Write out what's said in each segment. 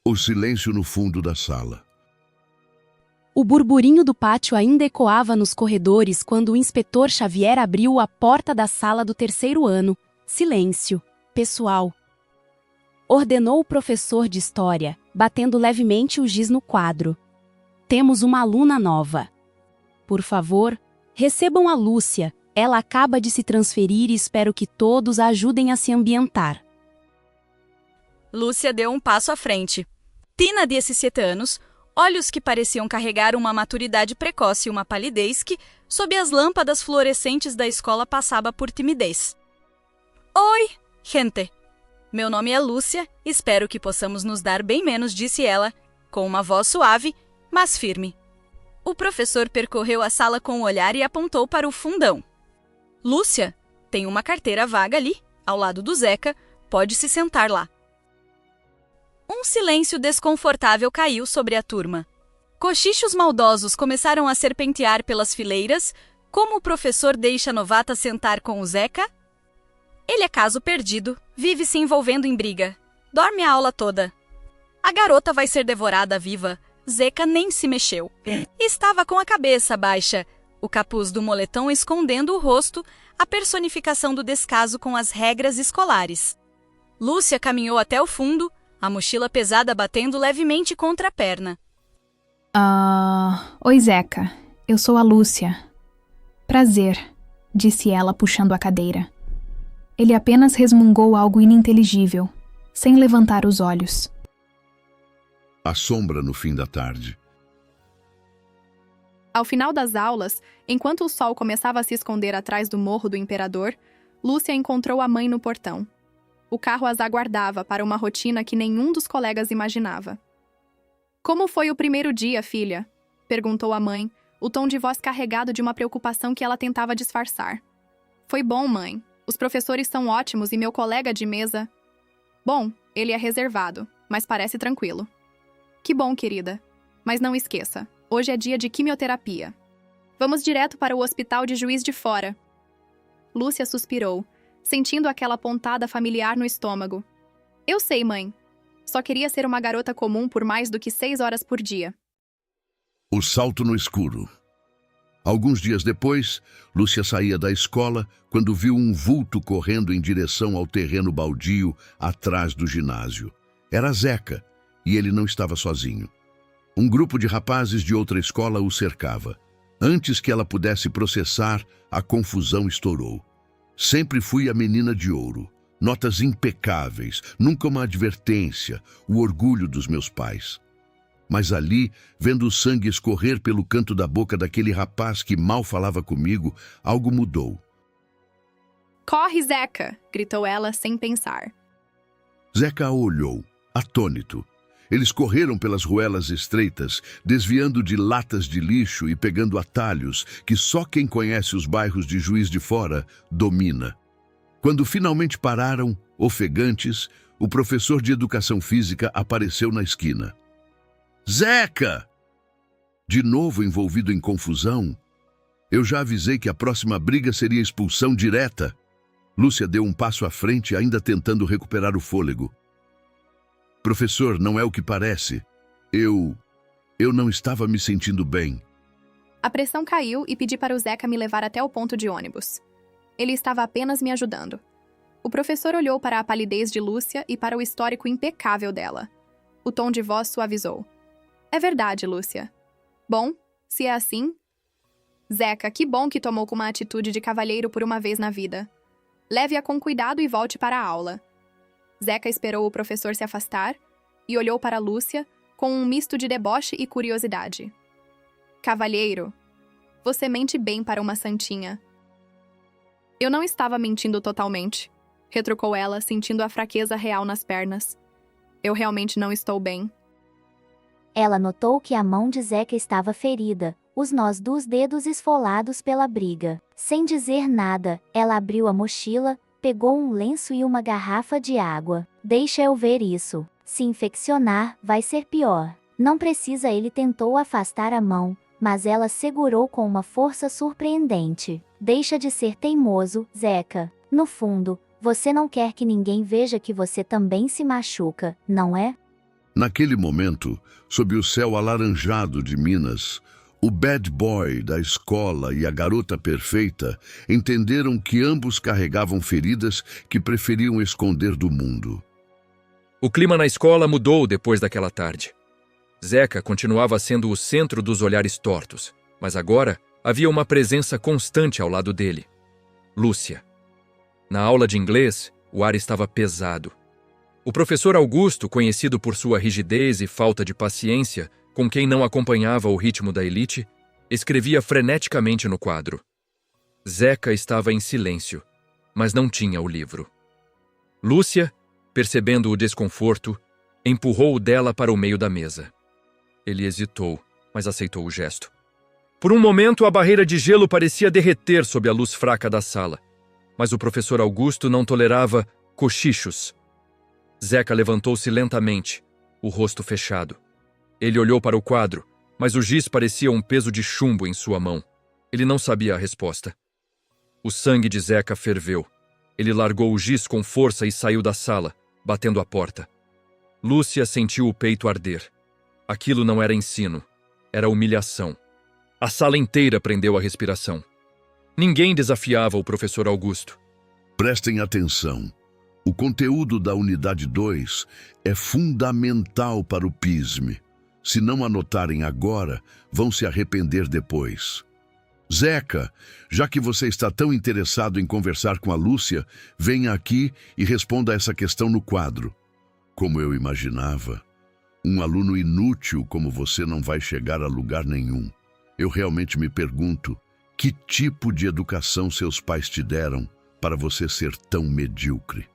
O silêncio no fundo da sala. O burburinho do pátio ainda ecoava nos corredores quando o inspetor Xavier abriu a porta da sala do terceiro ano. Silêncio, pessoal. Ordenou o professor de história, batendo levemente o giz no quadro. Temos uma aluna nova. Por favor, recebam a Lúcia. Ela acaba de se transferir e espero que todos a ajudem a se ambientar. Lúcia deu um passo à frente. Tina, de 17 anos, olhos que pareciam carregar uma maturidade precoce e uma palidez que, sob as lâmpadas fluorescentes da escola, passava por timidez. Oi, gente. Meu nome é Lúcia, espero que possamos nos dar bem menos, disse ela, com uma voz suave, mas firme. O professor percorreu a sala com o olhar e apontou para o fundão. Lúcia, tem uma carteira vaga ali, ao lado do Zeca, pode se sentar lá. Um silêncio desconfortável caiu sobre a turma. Cochichos maldosos começaram a serpentear pelas fileiras. Como o professor deixa a novata sentar com o Zeca? Ele é caso perdido, vive se envolvendo em briga. Dorme a aula toda. A garota vai ser devorada viva. Zeca nem se mexeu. Estava com a cabeça baixa, o capuz do moletom escondendo o rosto, a personificação do descaso com as regras escolares. Lúcia caminhou até o fundo, a mochila pesada batendo levemente contra a perna. Oi, Zeca. Eu sou a Lúcia. Prazer, disse ela puxando a cadeira. Ele apenas resmungou algo ininteligível, sem levantar os olhos. A sombra no fim da tarde. Ao final das aulas, enquanto o sol começava a se esconder atrás do Morro do Imperador, Lúcia encontrou a mãe no portão. O carro as aguardava para uma rotina que nenhum dos colegas imaginava. Como foi o primeiro dia, filha? Perguntou a mãe, o tom de voz carregado de uma preocupação que ela tentava disfarçar. Foi bom, mãe. Os professores são ótimos e meu colega de mesa... Bom, ele é reservado, mas parece tranquilo. Que bom, querida. Mas não esqueça, hoje é dia de quimioterapia. Vamos direto para o hospital de Juiz de Fora. Lúcia suspirou, sentindo aquela pontada familiar no estômago. Eu sei, mãe. Só queria ser uma garota comum por mais do que 6 horas por dia. O salto no escuro. Alguns dias depois, Lúcia saía da escola quando viu um vulto correndo em direção ao terreno baldio atrás do ginásio. Era Zeca, e ele não estava sozinho. Um grupo de rapazes de outra escola o cercava. Antes que ela pudesse processar, a confusão estourou. Sempre fui a menina de ouro. Notas impecáveis, nunca uma advertência, o orgulho dos meus pais. Mas ali, vendo o sangue escorrer pelo canto da boca daquele rapaz que mal falava comigo, algo mudou. Corre, Zeca! Gritou ela sem pensar. Zeca a olhou, atônito. Eles correram pelas ruelas estreitas, desviando de latas de lixo e pegando atalhos que só quem conhece os bairros de Juiz de Fora domina. Quando finalmente pararam, ofegantes, o professor de educação física apareceu na esquina. Zeca! De novo envolvido em confusão. Eu já avisei que a próxima briga seria expulsão direta. Lúcia deu um passo à frente, ainda tentando recuperar o fôlego. Professor, não é o que parece. Eu não estava me sentindo bem. A pressão caiu e pedi para o Zeca me levar até o ponto de ônibus. Ele estava apenas me ajudando. O professor olhou para a palidez de Lúcia e para o histórico impecável dela. O tom de voz suavizou. É verdade, Lúcia. Bom, se é assim... Zeca, que bom que tomou com uma atitude de cavalheiro por uma vez na vida. Leve-a com cuidado e volte para a aula. Zeca esperou o professor se afastar e olhou para Lúcia com um misto de deboche e curiosidade. Cavalheiro, você mente bem para uma santinha. Eu não estava mentindo totalmente, retrucou ela, sentindo a fraqueza real nas pernas. Eu realmente não estou bem. Ela notou que a mão de Zeca estava ferida, os nós dos dedos esfolados pela briga. Sem dizer nada, ela abriu a mochila, pegou um lenço e uma garrafa de água. Deixa eu ver isso. Se infeccionar, vai ser pior. Não precisa. Ele tentou afastar a mão, mas ela segurou com uma força surpreendente. Deixa de ser teimoso, Zeca. No fundo, você não quer que ninguém veja que você também se machuca, não é? Naquele momento, sob o céu alaranjado de Minas, o bad boy da escola e a garota perfeita entenderam que ambos carregavam feridas que preferiam esconder do mundo. O clima na escola mudou depois daquela tarde. Zeca continuava sendo o centro dos olhares tortos, mas agora havia uma presença constante ao lado dele. Lúcia. Na aula de inglês, o ar estava pesado. O professor Augusto, conhecido por sua rigidez e falta de paciência, com quem não acompanhava o ritmo da elite, escrevia freneticamente no quadro. Zeca estava em silêncio, mas não tinha o livro. Lúcia, percebendo o desconforto, empurrou-o dela para o meio da mesa. Ele hesitou, mas aceitou o gesto. Por um momento, a barreira de gelo parecia derreter sob a luz fraca da sala, mas o professor Augusto não tolerava cochichos. Zeca levantou-se lentamente, o rosto fechado. Ele olhou para o quadro, mas o giz parecia um peso de chumbo em sua mão. Ele não sabia a resposta. O sangue de Zeca ferveu. Ele largou o giz com força e saiu da sala, batendo a porta. Lúcia sentiu o peito arder. Aquilo não era ensino, era humilhação. A sala inteira prendeu a respiração. Ninguém desafiava o professor Augusto. Prestem atenção. O conteúdo da unidade 2 é fundamental para o PISM. Se não anotarem agora, vão se arrepender depois. Zeca, já que você está tão interessado em conversar com a Lúcia, venha aqui e responda essa questão no quadro. Como eu imaginava, um aluno inútil como você não vai chegar a lugar nenhum. Eu realmente me pergunto, que tipo de educação seus pais te deram para você ser tão medíocre?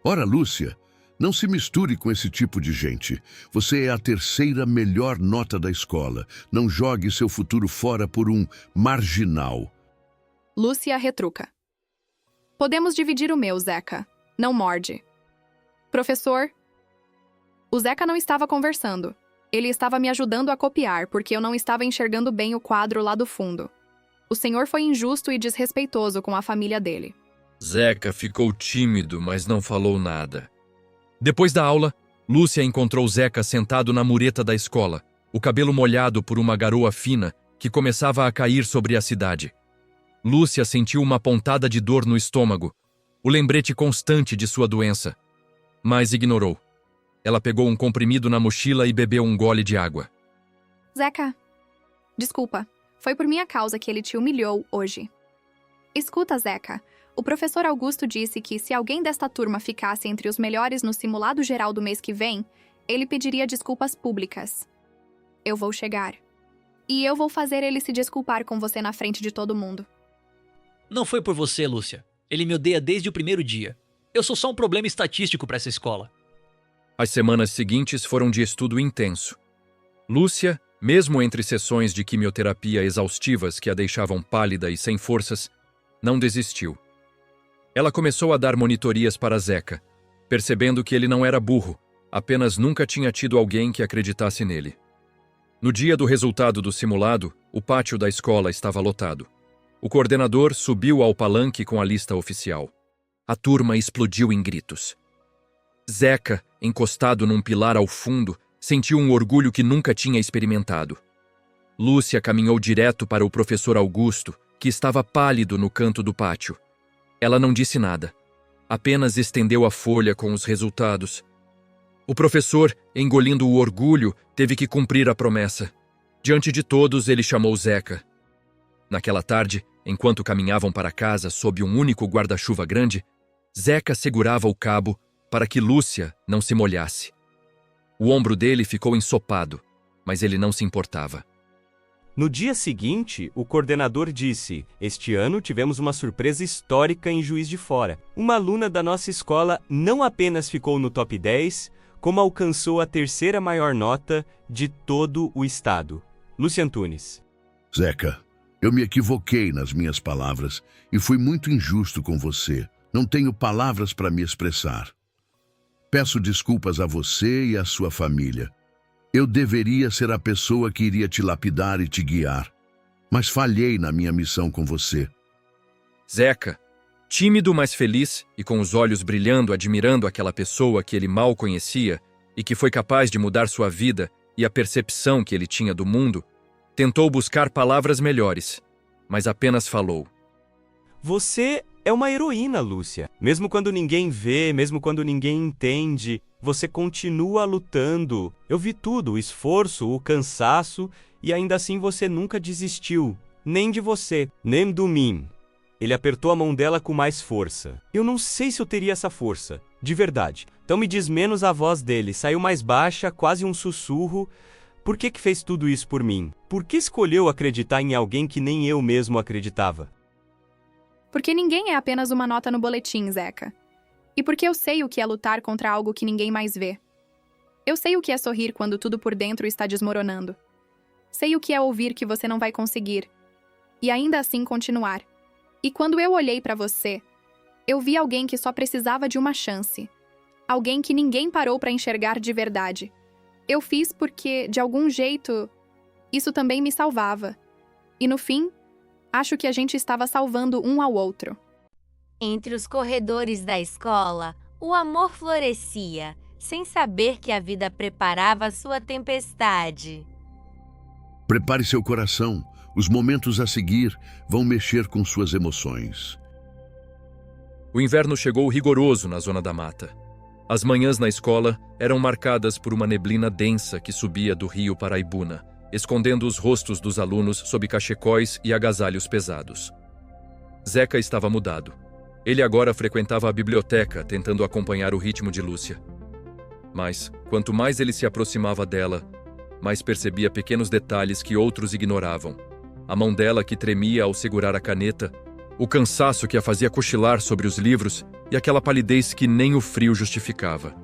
Ora, Lúcia, não se misture com esse tipo de gente. Você é a terceira melhor nota da escola. Não jogue seu futuro fora por um marginal. Lúcia retruca. Podemos dividir o meu, Zeca. Não morde. Professor, o Zeca não estava conversando. Ele estava me ajudando a copiar, porque eu não estava enxergando bem o quadro lá do fundo. O senhor foi injusto e desrespeitoso com a família dele. Zeca ficou tímido, mas não falou nada. Depois da aula, Lúcia encontrou Zeca sentado na mureta da escola, o cabelo molhado por uma garoa fina que começava a cair sobre a cidade. Lúcia sentiu uma pontada de dor no estômago, o lembrete constante de sua doença, mas ignorou. Ela pegou um comprimido na mochila e bebeu um gole de água. Zeca, desculpa. Foi por minha causa que ele te humilhou hoje. Escuta, Zeca. O professor Augusto disse que se alguém desta turma ficasse entre os melhores no simulado geral do mês que vem, ele pediria desculpas públicas. Eu vou chegar. E eu vou fazer ele se desculpar com você na frente de todo mundo. Não foi por você, Lúcia. Ele me odeia desde o primeiro dia. Eu sou só um problema estatístico para essa escola. As semanas seguintes foram de estudo intenso. Lúcia, mesmo entre sessões de quimioterapia exaustivas que a deixavam pálida e sem forças, não desistiu. Ela começou a dar monitorias para Zeca, percebendo que ele não era burro, apenas nunca tinha tido alguém que acreditasse nele. No dia do resultado do simulado, o pátio da escola estava lotado. O coordenador subiu ao palanque com a lista oficial. A turma explodiu em gritos. Zeca, encostado num pilar ao fundo, sentiu um orgulho que nunca tinha experimentado. Lúcia caminhou direto para o professor Augusto, que estava pálido no canto do pátio. Ela não disse nada, apenas estendeu a folha com os resultados. O professor, engolindo o orgulho, teve que cumprir a promessa. Diante de todos, ele chamou Zeca. Naquela tarde, enquanto caminhavam para casa sob um único guarda-chuva grande, Zeca segurava o cabo para que Lúcia não se molhasse. O ombro dele ficou ensopado, mas ele não se importava. No dia seguinte, o coordenador disse: "Este ano tivemos uma surpresa histórica em Juiz de Fora. Uma aluna da nossa escola não apenas ficou no top 10, como alcançou a terceira maior nota de todo o estado." Lúcia Antunes. Zeca, eu me equivoquei nas minhas palavras e fui muito injusto com você. Não tenho palavras para me expressar. Peço desculpas a você e à sua família. Eu deveria ser a pessoa que iria te lapidar e te guiar, mas falhei na minha missão com você. Zeca, tímido mas feliz e com os olhos brilhando admirando aquela pessoa que ele mal conhecia, e que foi capaz de mudar sua vida e a percepção que ele tinha do mundo, tentou buscar palavras melhores, mas apenas falou: Você é uma heroína, Lúcia. Mesmo quando ninguém vê, mesmo quando ninguém entende, você continua lutando. Eu vi tudo, o esforço, o cansaço, e ainda assim você nunca desistiu. Nem de você, nem do mim. Ele apertou a mão dela com mais força. Eu não sei se eu teria essa força, de verdade. Então me diz menos a voz dele, saiu mais baixa, quase um sussurro. Por que fez tudo isso por mim? Por que escolheu acreditar em alguém que nem eu mesmo acreditava? Porque ninguém é apenas uma nota no boletim, Zeca. E porque eu sei o que é lutar contra algo que ninguém mais vê. Eu sei o que é sorrir quando tudo por dentro está desmoronando. Sei o que é ouvir que você não vai conseguir. E ainda assim continuar. E quando eu olhei para você, eu vi alguém que só precisava de uma chance. Alguém que ninguém parou para enxergar de verdade. Eu fiz porque, de algum jeito, isso também me salvava. E no fim, acho que a gente estava salvando um ao outro. Entre os corredores da escola, o amor florescia, sem saber que a vida preparava sua tempestade. Prepare seu coração. Os momentos a seguir vão mexer com suas emoções. O inverno chegou rigoroso na zona da mata. As manhãs na escola eram marcadas por uma neblina densa que subia do rio Paraibuna, escondendo os rostos dos alunos sob cachecóis e agasalhos pesados. Zeca estava mudado. Ele agora frequentava a biblioteca, tentando acompanhar o ritmo de Lúcia. Mas, quanto mais ele se aproximava dela, mais percebia pequenos detalhes que outros ignoravam. A mão dela que tremia ao segurar a caneta, o cansaço que a fazia cochilar sobre os livros e aquela palidez que nem o frio justificava.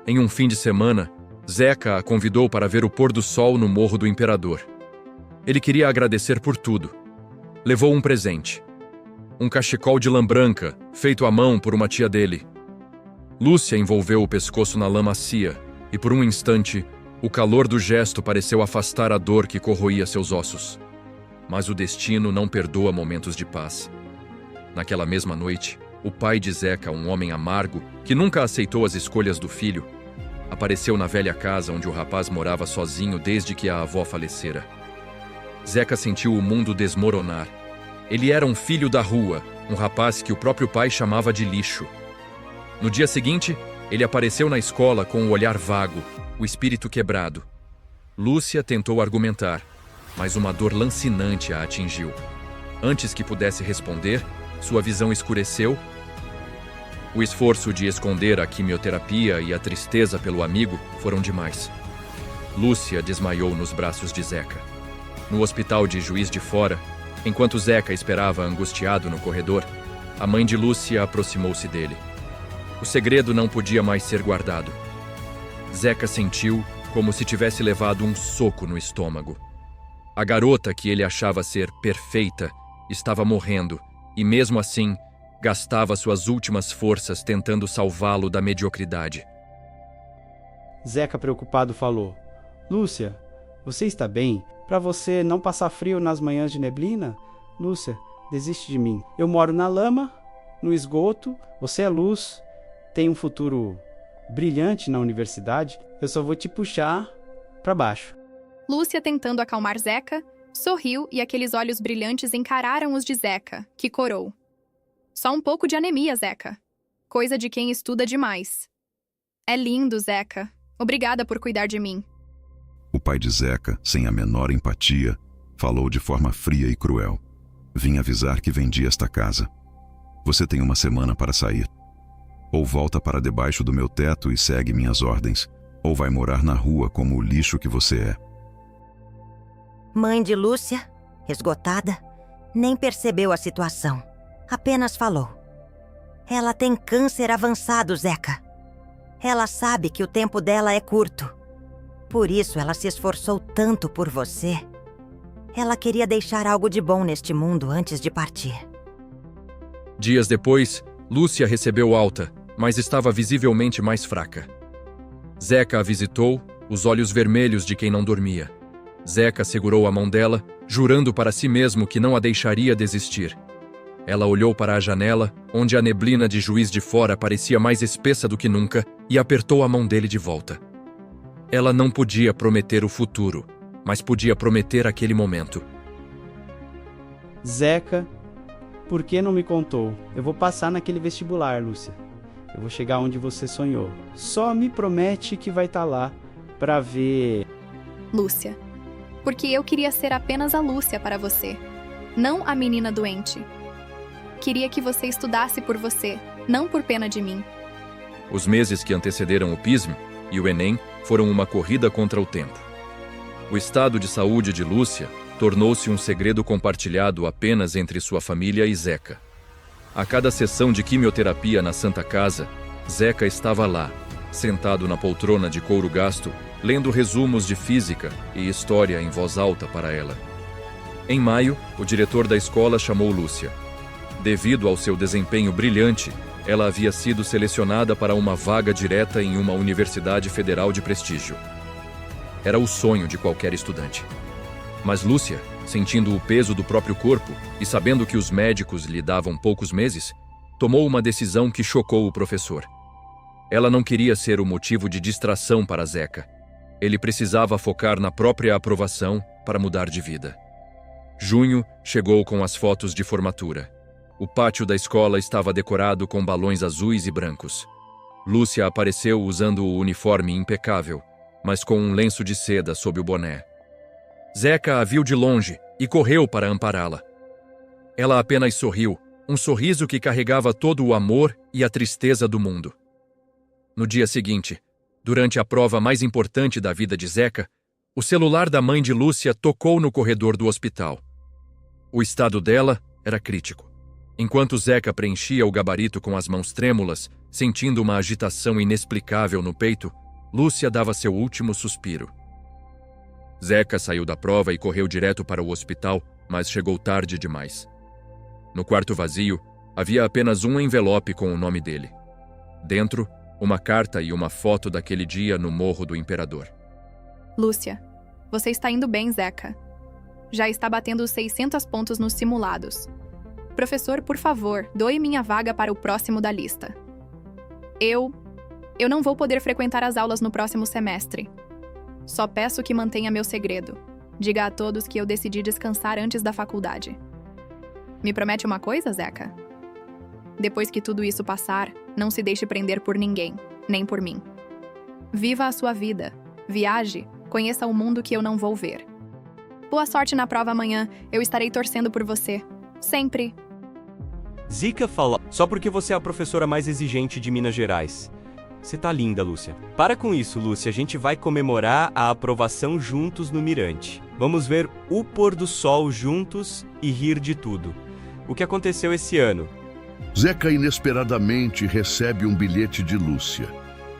Em um fim de semana, Zeca a convidou para ver o pôr do sol no Morro do Imperador. Ele queria agradecer por tudo. Levou um presente. Um cachecol de lã branca, feito à mão por uma tia dele. Lúcia envolveu o pescoço na lã macia e, por um instante, o calor do gesto pareceu afastar a dor que corroía seus ossos. Mas o destino não perdoa momentos de paz. Naquela mesma noite, o pai de Zeca, um homem amargo, que nunca aceitou as escolhas do filho, apareceu na velha casa onde o rapaz morava sozinho desde que a avó falecera. Zeca sentiu o mundo desmoronar. Ele era um filho da rua, um rapaz que o próprio pai chamava de lixo. No dia seguinte, ele apareceu na escola com o olhar vago, o espírito quebrado. Lúcia tentou argumentar, mas uma dor lancinante a atingiu. Antes que pudesse responder, sua visão escureceu. O esforço de esconder a quimioterapia e a tristeza pelo amigo foram demais. Lúcia desmaiou nos braços de Zeca. No hospital de Juiz de Fora, enquanto Zeca esperava angustiado no corredor, a mãe de Lúcia aproximou-se dele. O segredo não podia mais ser guardado. Zeca sentiu como se tivesse levado um soco no estômago. A garota que ele achava ser perfeita estava morrendo e, mesmo assim, gastava suas últimas forças tentando salvá-lo da mediocridade. Zeca, preocupado, falou: Lúcia, você está bem? Para você não passar frio nas manhãs de neblina? Lúcia, desiste de mim. Eu moro na lama, no esgoto, você é luz, tem um futuro brilhante na universidade, eu só vou te puxar para baixo. Lúcia, tentando acalmar Zeca, sorriu e aqueles olhos brilhantes encararam os de Zeca, que corou. Só um pouco de anemia, Zeca. Coisa de quem estuda demais. É lindo, Zeca. Obrigada por cuidar de mim. O pai de Zeca, sem a menor empatia, falou de forma fria e cruel. Vim avisar que vendi esta casa. Você tem uma semana para sair. Ou volta para debaixo do meu teto e segue minhas ordens, ou vai morar na rua como o lixo que você é. Mãe de Lúcia, esgotada, nem percebeu a situação. Apenas falou: Ela tem câncer avançado, Zeca. Ela sabe que o tempo dela é curto. Por isso ela se esforçou tanto por você. Ela queria deixar algo de bom neste mundo antes de partir. Dias depois, Lúcia recebeu alta, mas estava visivelmente mais fraca. Zeca a visitou, os olhos vermelhos de quem não dormia. Zeca segurou a mão dela, jurando para si mesmo que não a deixaria desistir. Ela olhou para a janela, onde a neblina de Juiz de Fora parecia mais espessa do que nunca, e apertou a mão dele de volta. Ela não podia prometer o futuro, mas podia prometer aquele momento. Zeca, por que não me contou? Eu vou passar naquele vestibular, Lúcia. Eu vou chegar onde você sonhou. Só me promete que vai estar lá pra ver... Lúcia, porque eu queria ser apenas a Lúcia para você, não a menina doente. Queria que você estudasse por você, não por pena de mim. Os meses que antecederam o PISM e o Enem foram uma corrida contra o tempo. O estado de saúde de Lúcia tornou-se um segredo compartilhado apenas entre sua família e Zeca. A cada sessão de quimioterapia na Santa Casa, Zeca estava lá, sentado na poltrona de couro gasto, lendo resumos de física e história em voz alta para ela. Em maio, o diretor da escola chamou Lúcia. Devido ao seu desempenho brilhante, ela havia sido selecionada para uma vaga direta em uma universidade federal de prestígio. Era o sonho de qualquer estudante. Mas Lúcia, sentindo o peso do próprio corpo e sabendo que os médicos lhe davam poucos meses, tomou uma decisão que chocou o professor. Ela não queria ser o motivo de distração para Zeca. Ele precisava focar na própria aprovação para mudar de vida. Junho chegou com as fotos de formatura. O pátio da escola estava decorado com balões azuis e brancos. Lúcia apareceu usando o uniforme impecável, mas com um lenço de seda sob o boné. Zeca a viu de longe e correu para ampará-la. Ela apenas sorriu, um sorriso que carregava todo o amor e a tristeza do mundo. No dia seguinte, durante a prova mais importante da vida de Zeca, o celular da mãe de Lúcia tocou no corredor do hospital. O estado dela era crítico. Enquanto Zeca preenchia o gabarito com as mãos trêmulas, sentindo uma agitação inexplicável no peito, Lúcia dava seu último suspiro. Zeca saiu da prova e correu direto para o hospital, mas chegou tarde demais. No quarto vazio, havia apenas um envelope com o nome dele. Dentro, uma carta e uma foto daquele dia no Morro do Imperador. Lúcia, você está indo bem, Zeca. Já está batendo os 600 pontos nos simulados. Professor, por favor, doe minha vaga para o próximo da lista. Eu não vou poder frequentar as aulas no próximo semestre. Só peço que mantenha meu segredo. Diga a todos que eu decidi descansar antes da faculdade. Me promete uma coisa, Zeca? Depois que tudo isso passar, não se deixe prender por ninguém, nem por mim. Viva a sua vida, viaje, conheça o mundo que eu não vou ver. Boa sorte na prova amanhã, eu estarei torcendo por você. Sempre. Zica falou, só porque você é a professora mais exigente de Minas Gerais. Você tá linda, Lúcia. Para com isso, Lúcia, a gente vai comemorar a aprovação juntos no Mirante. Vamos ver o pôr do sol juntos e rir de tudo. O que aconteceu esse ano? Zeca inesperadamente recebe um bilhete de Lúcia.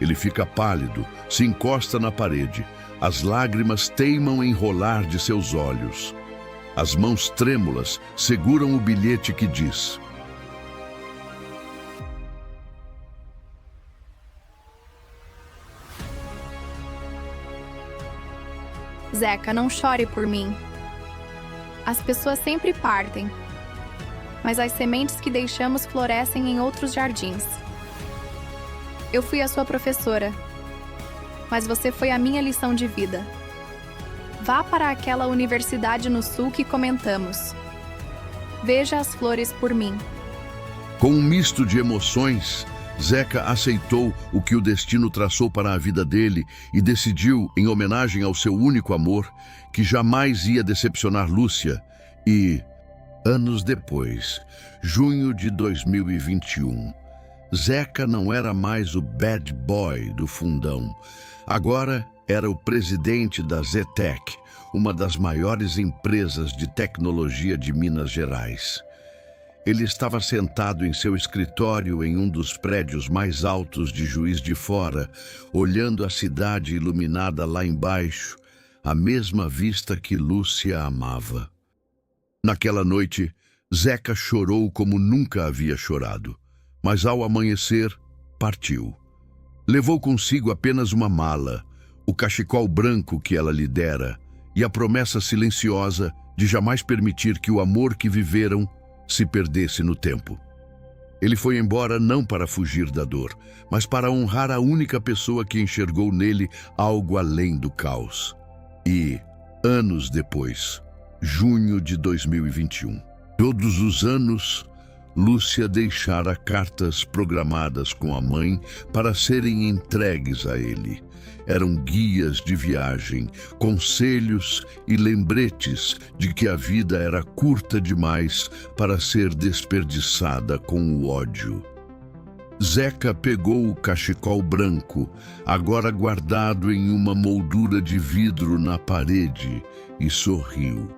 Ele fica pálido, se encosta na parede. As lágrimas teimam em rolar de seus olhos. As mãos trêmulas seguram o bilhete que diz: Zeca, não chore por mim. As pessoas sempre partem, mas as sementes que deixamos florescem em outros jardins. Eu fui a sua professora, mas você foi a minha lição de vida. Vá para aquela universidade no sul que comentamos. Veja as flores por mim. Com um misto de emoções, Zeca aceitou o que o destino traçou para a vida dele e decidiu, em homenagem ao seu único amor, que jamais ia decepcionar Lúcia. E, anos depois, junho de 2021, Zeca não era mais o bad boy do fundão. Agora era o presidente da Zetec, uma das maiores empresas de tecnologia de Minas Gerais. Ele estava sentado em seu escritório em um dos prédios mais altos de Juiz de Fora, olhando a cidade iluminada lá embaixo, a mesma vista que Lúcia amava. Naquela noite, Zeca chorou como nunca havia chorado, mas ao amanhecer, partiu. Levou consigo apenas uma mala, o cachecol branco que ela lhe dera e a promessa silenciosa de jamais permitir que o amor que viveram se perdesse no tempo. Ele foi embora não para fugir da dor, mas para honrar a única pessoa que enxergou nele algo além do caos. E, anos depois, junho de 2021, todos os anos, Lúcia deixara cartas programadas com a mãe para serem entregues a ele. Eram guias de viagem, conselhos e lembretes de que a vida era curta demais para ser desperdiçada com o ódio. Zeca pegou o cachecol branco, agora guardado em uma moldura de vidro na parede, e sorriu.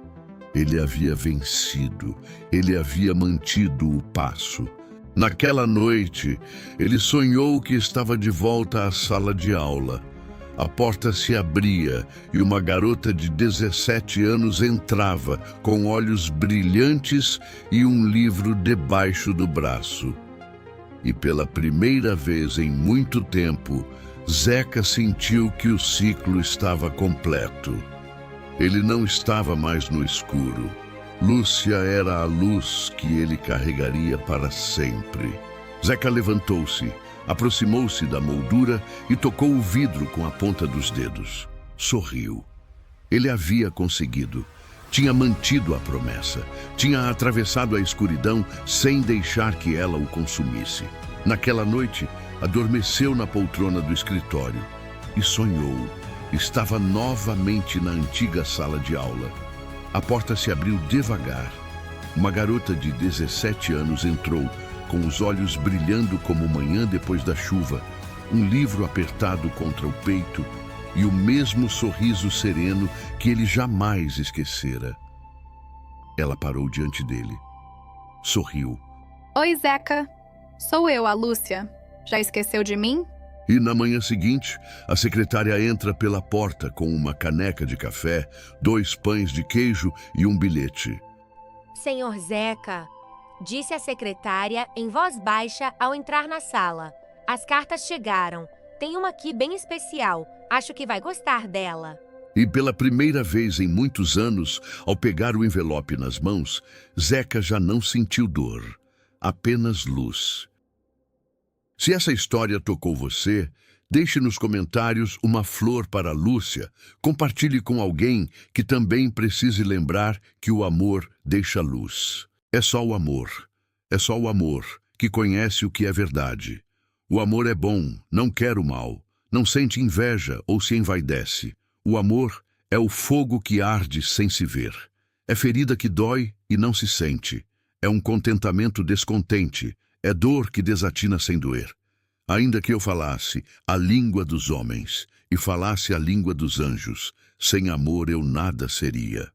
Ele havia vencido, ele havia mantido o passo. Naquela noite, ele sonhou que estava de volta à sala de aula. A porta se abria e uma garota de 17 anos entrava, com olhos brilhantes e um livro debaixo do braço. E pela primeira vez em muito tempo, Zeca sentiu que o ciclo estava completo. Ele não estava mais no escuro. Lúcia era a luz que ele carregaria para sempre. Zeca levantou-se, aproximou-se da moldura e tocou o vidro com a ponta dos dedos. Sorriu. Ele havia conseguido. Tinha mantido a promessa. Tinha atravessado a escuridão sem deixar que ela o consumisse. Naquela noite, adormeceu na poltrona do escritório e sonhou. Estava novamente na antiga sala de aula. A porta se abriu devagar. Uma garota de 17 anos entrou, com os olhos brilhando como manhã depois da chuva, um livro apertado contra o peito e o mesmo sorriso sereno que ele jamais esquecera. Ela parou diante dele. Sorriu. Oi, Zeca. Sou eu, a Lúcia. Já esqueceu de mim? E na manhã seguinte, a secretária entra pela porta com uma caneca de café, 2 pães de queijo e um bilhete. Senhor Zeca, disse a secretária em voz baixa ao entrar na sala. As cartas chegaram. Tem uma aqui bem especial. Acho que vai gostar dela. E pela primeira vez em muitos anos, ao pegar o envelope nas mãos, Zeca já não sentiu dor, apenas luz. Se essa história tocou você, deixe nos comentários uma flor para a Lúcia. Compartilhe com alguém que também precise lembrar que o amor deixa luz. É só o amor que conhece o que é verdade. O amor é bom, não quer o mal, não sente inveja ou se envaidece. O amor é o fogo que arde sem se ver. É ferida que dói e não se sente. É um contentamento descontente. É dor que desatina sem doer. Ainda que eu falasse a língua dos homens e falasse a língua dos anjos, sem amor eu nada seria.